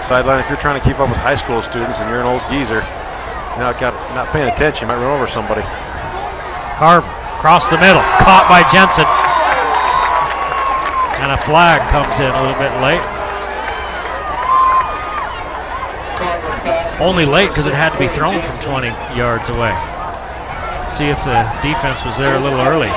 Sideline, if you're trying to keep up with high school students and you're an old geezer, you're not paying attention, you might run over somebody. Carver across the middle, caught by Jensen. And a flag comes in a little bit late. Only late because it had to be thrown from 20 yards away. See if the defense was there a little early.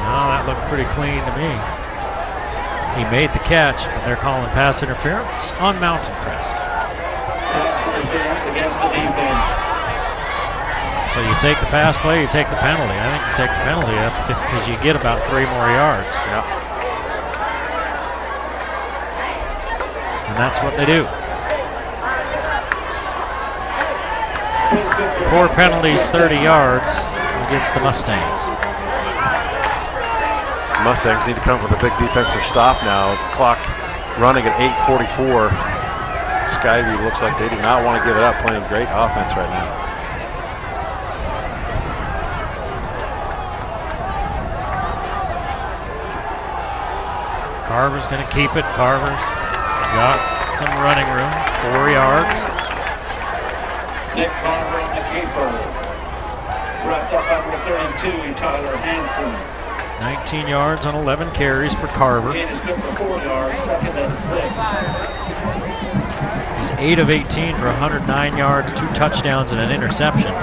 No, that looked pretty clean to me. He made the catch, but they're calling pass interference on Mountain Crest. Pass interference against the defense. So you take the pass play, you take the penalty. I think you take the penalty, that's because you get about 3 more yards. Yeah. And that's what they do. 4 penalties, 30 yards against the Mustangs. Mustangs need to come up with a big defensive stop now. Clock running at 8:44. Skyview looks like they do not want to give it up, playing great offense right now. Carver's going to keep it. Carver's got some running room, 4 yards. Nick Carver on the keeper. Wrapped up number 32, Tyler Hansen. 19 yards on 11 carries for Carver. Gain is good for 4 yards, 2nd and 6. He's 8 of 18 for 109 yards, 2 touchdowns and an interception.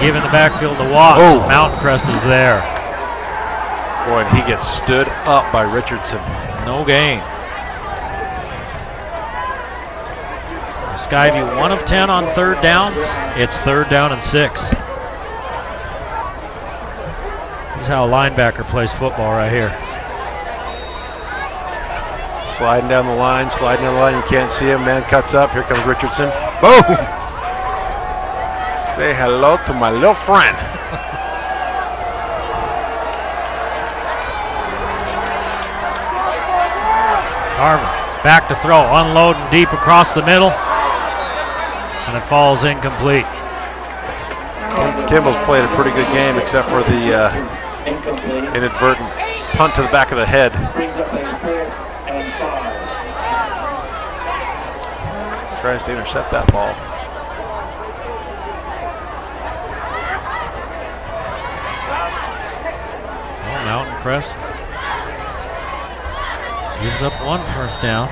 Giving the backfield to Watts. Oh. Mountain Crest is there. Boy, and he gets stood up by Richardson. No gain. Skyview 1 of 10 on 3rd downs. It's 3rd down and 6. This is how a linebacker plays football right here. Sliding down the line, you can't see him, man cuts up, here comes Richardson. Boom! Say hello to my little friend. Carver back to throw, unloading deep across the middle, and it falls incomplete. Kimball's played a pretty good game except for the inadvertent punt to the back of the head. Brings up a 4th and 5. Tries to intercept that ball. So Mountain Crest gives up 1 first down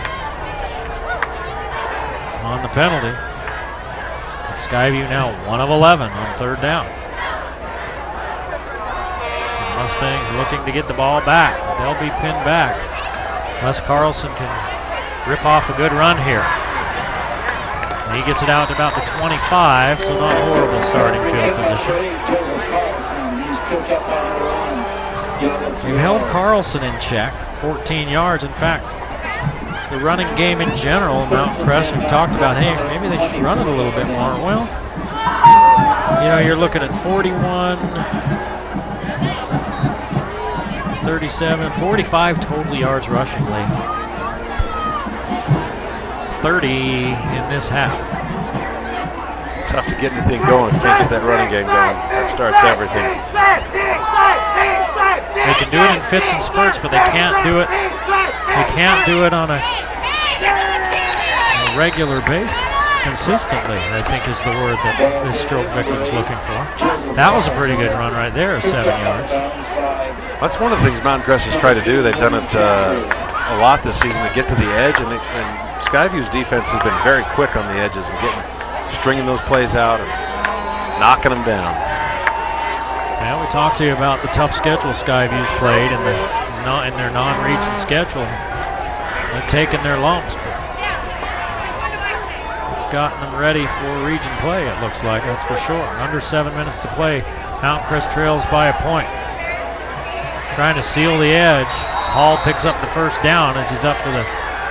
on the penalty. And Skyview now 1 of 11 on 3rd down. The Mustangs looking to get the ball back. They'll be pinned back. Les Carlson can rip off a good run here. And he gets it out to about the 25, so not horrible starting field position. You held Carlson in check, 14 yards. In fact, the running game in general, Mountain Crest, we've talked about, hey, maybe they should run it a little bit more. Well, you know, you're looking at 41, 37, 45 total yards rushingly. 30 in this half. Tough to get anything going. Can't get that running game going. That starts everything. They can do it in fits and spurts, but they can't do it. They can't do it on a regular basis, consistently, I think is the word that this stroke victim's looking for. That was a pretty good run right there, 7 yards. That's one of the things Mountain Crest has tried to do. They've done it a lot this season to get to the edge, and Skyview's defense has been very quick on the edges and stringing those plays out and knocking them down. Yeah, we talked to you about the tough schedule Skyview's played in their non-region schedule. They've taken their lumps, but it's gotten them ready for region play, it looks like, that's for sure. Under 7 minutes to play, Mountain Crest trails by a point. Trying to seal the edge. Hall picks up the first down as he's up to the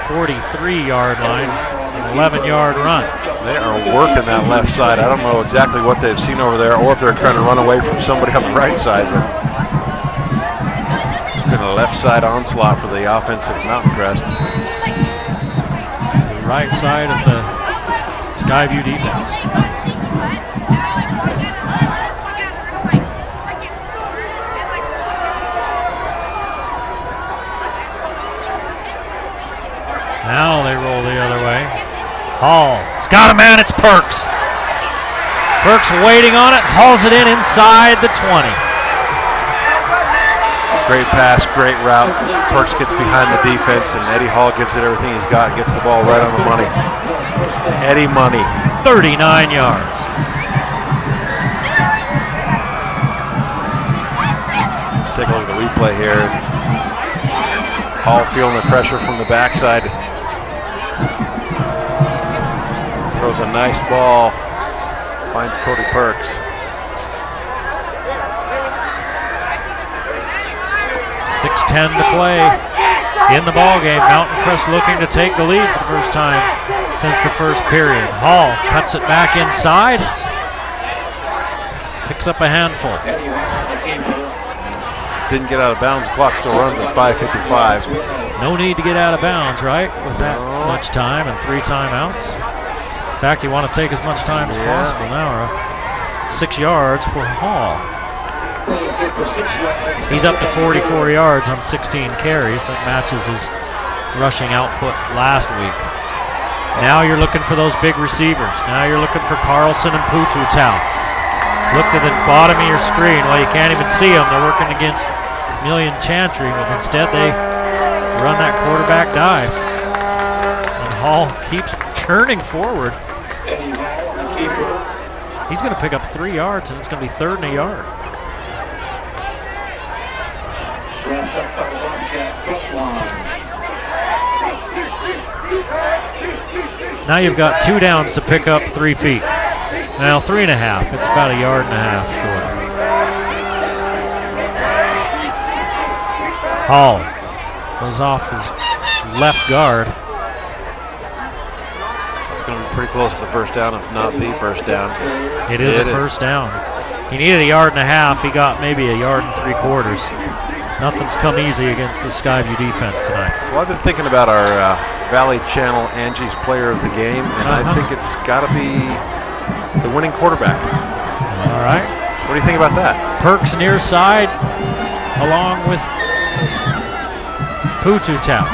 43-yard line, an 11-yard run. They are working that left side. I don't know exactly what they've seen over there or if they're trying to run away from somebody on the right side, but it's been a left side onslaught for the offensive Mountain Crest. right side of the Skyview defense. Now they roll the other way. Hall. He's got a man, it's Perks. Perks waiting on it, hauls it in inside the 20. Great pass, great route. Perks gets behind the defense, and Eddie Hall gives it everything he's got and gets the ball right on the money. Eddie money. 39 yards. Take a look at the replay here. Hall feeling the pressure from the backside. Throws a nice ball. Finds Cody Perks. 6:10 to play in the ball game. Mountain Crest looking to take the lead for the first time since the first period. Hall cuts it back inside. Picks up a handful. Didn't get out of bounds. The clock still runs at 5:55. No need to get out of bounds, right? With that much time and 3 timeouts. In fact, you want to take as much time as possible now. 6 yards for Hall. He's up to 44 yards on 16 carries. That matches his rushing output last week. Now you're looking for those big receivers. Now you're looking for Carlson and Pututau. Look to the bottom of your screen. Well, you can't even see them. They're working against Million Chantry, but instead they run that quarterback dive. And Hall keeps churning forward. He's going to pick up 3 yards, and it's going to be 3rd and a yard. Wrapped up by the Bobcat front line. Now you've got 2 downs to pick up 3 feet. Well, 3.5. It's about 1.5 yards short. Hall goes off his left guard. It's going to be pretty close to the first down, if not the first down. It is a first down. He needed 1.5 yards. He got maybe 1 3/4 yards. Nothing's come easy against the Skyview defense tonight. Well, I've been thinking about our Valley Channel Angie's Player of the Game, and I think it's got to be the winning quarterback. All right. What do you think about that? Perks near side, along with Pututau.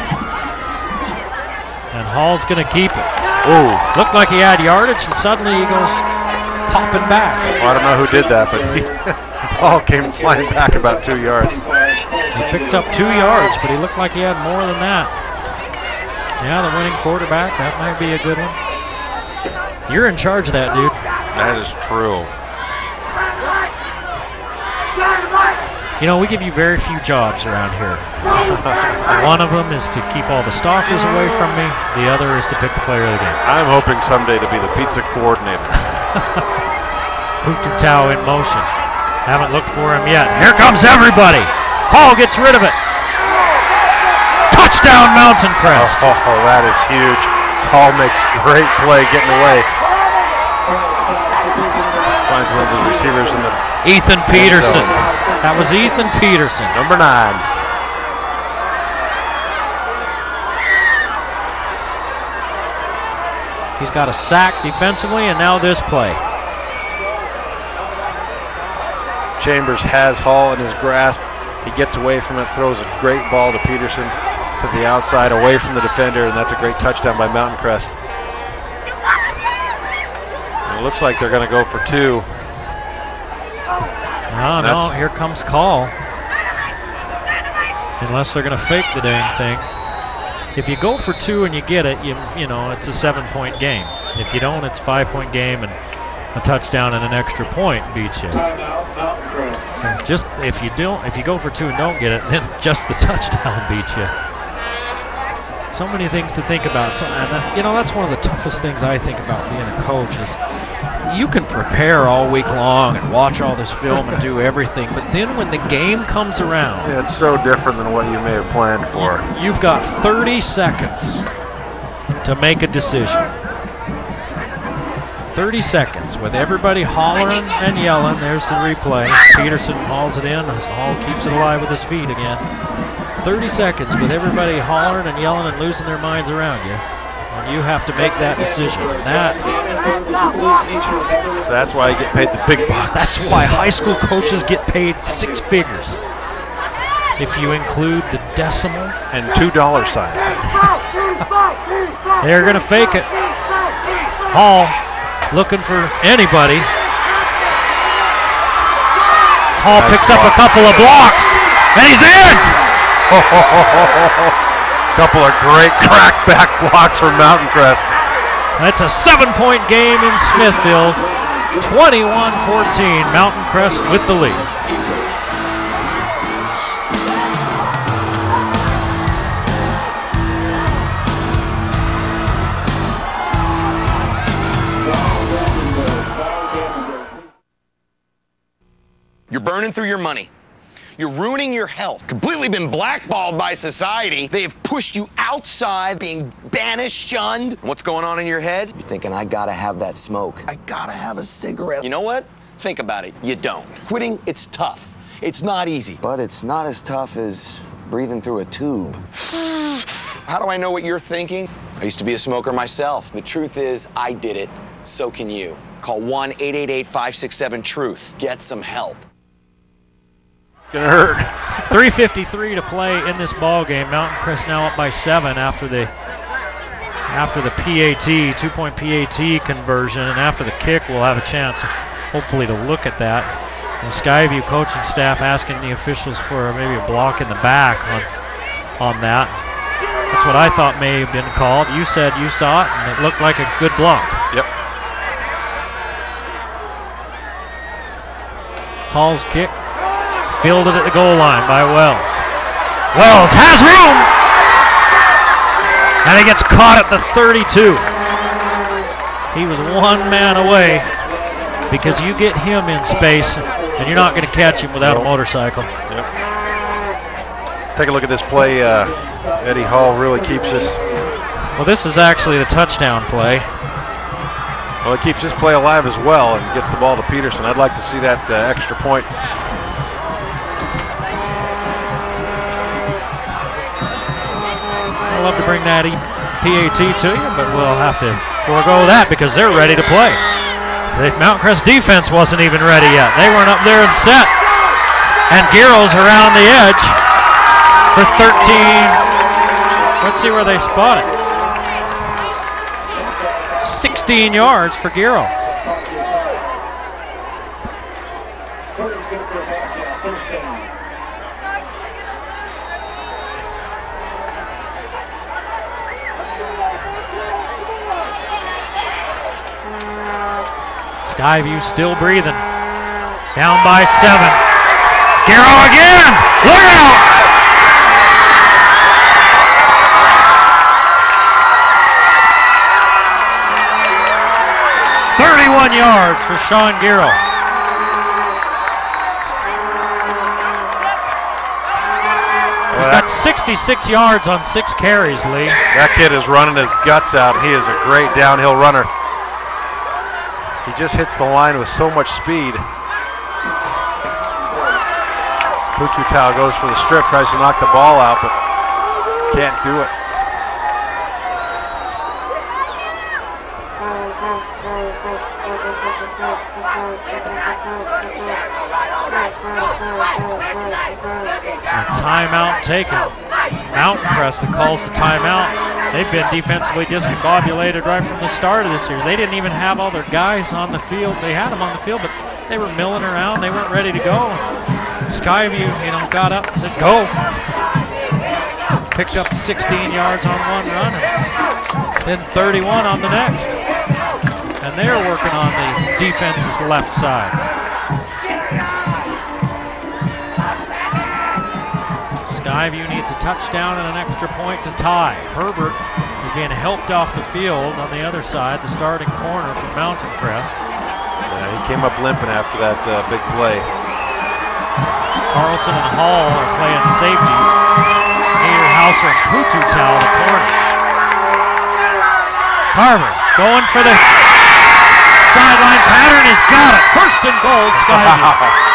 And Hall's going to keep it. Oh, Looked like he had yardage, and suddenly he goes popping back. well, I don't know who did that, but Hall came flying back about 2 yards. He picked up 2 yards, but he looked like he had more than that. Yeah, the winning quarterback, that might be a good one. You're in charge of that, dude. That is true. You know, we give you very few jobs around here. One of them is to keep all the stalkers away from me. The other is to pick the player of the game. I'm hoping someday to be the pizza coordinator. Pututau in motion. Haven't looked for him yet. Here comes everybody. Hall gets rid of it. Touchdown, Mountain Crest. Oh, that is huge. Hall makes great play getting away. Finds one of the receivers in the Ethan Peterson. That was Ethan Peterson. number 9. He's got a sack defensively, and now this play. Chambers has Hall in his grasp. He gets away from it, throws a great ball to Peterson to the outside, away from the defender, and that's a great touchdown by Mountain Crest. And it looks like they're going to go for 2. No, here comes call. Unless they're going to fake the dang thing. If you go for 2 and you get it, you know it's a 7-point game. If you don't, it's a 5-point game, and a touchdown and an extra point beats you. Just if you go for 2 and don't get it, then just the touchdown beats you. So many things to think about. So, and that's one of the toughest things I think about being a coach is you can prepare all week long and watch all this film and do everything, but then when the game comes around, Yeah, it's so different than what you may have planned for. you've got 30 seconds to make a decision. 30 seconds with everybody hollering and yelling. There's the replay. Peterson hauls it in. Hall keeps it alive with his feet again. 30 seconds with everybody hollering and yelling and losing their minds around you. And you have to make that decision. That's why you get paid the big bucks. That's why high school coaches get paid 6 figures. If you include the decimal. And $2 signs. They're going to fake it. Hall looking for anybody. Hall picks up a couple of blocks, and he's in! Couple of great crackback blocks from Mountain Crest. That's a 7-point game in Smithfield. 21-14, Mountain Crest with the lead. You're burning through your money. You're ruining your health. Completely been blackballed by society. They have pushed you outside, being banished, shunned. What's going on in your head? You're thinking, I gotta have that smoke. I gotta have a cigarette. You know what? Think about it. You don't. Quitting, it's tough. It's not easy. But it's not as tough as breathing through a tube. How do I know what you're thinking? I used to be a smoker myself. The truth is, I did it. So can you. Call 1-888-567-TRUTH. Get some help. Gonna hurt. 3:53 to play in this ball game. Mountain Crest now up by 7 after the PAT, 2-point PAT conversion, and after the kick, we'll have a chance, hopefully, to look at that. The Skyview coaching staff asking the officials for maybe a block in the back on that. That's what I thought may have been called. You said you saw it, and it looked like a good block. Yep. Hall's kick. Fielded at the goal line by Wells. Wells has room! And he gets caught at the 32. He was 1 man away because you get him in space and you're not going to catch him without a motorcycle. Yep. Take a look at this play. Eddie Hall really keeps this. Well, this is actually the touchdown play. Well, it keeps this play alive as well and gets the ball to Peterson. I'd like to see that extra point. I'd love to bring that PAT to you, but we'll have to forego that because they're ready to play. The Mountain Crest defense wasn't even ready yet. They weren't up there and set. And Giro's around the edge for 13. Let's see where they spot it. 16 yards for Giro. Skyview still breathing. Down by 7. Giro again! Look out! "31 yards for Sean Giro. He's got 66 yards on 6 carries, Lee. That kid is running his guts out. He is a great downhill runner. He just hits the line with so much speed. Puchutau goes for the strip, tries to knock the ball out, but can't do it. A timeout taken. It's Mountain Crest that calls the timeout. They've been defensively discombobulated right from the start of this series. They didn't even have all their guys on the field. They had them on the field, but they were milling around. They weren't ready to go. Skyview, got up and said, go. Picked up 16 yards on one run and then 31 on the next. And they're working on the defense's left side. Skyview needs a touchdown and an extra point to tie. Herbert is being helped off the field on the other side, the starting corner from Mountain Crest. Yeah, he came up limping after that big play. Carlson and Hall are playing safeties. Niederhauser and Puchutau the corners. Carver going for the sideline pattern. Has got it. First and goal, Skyview.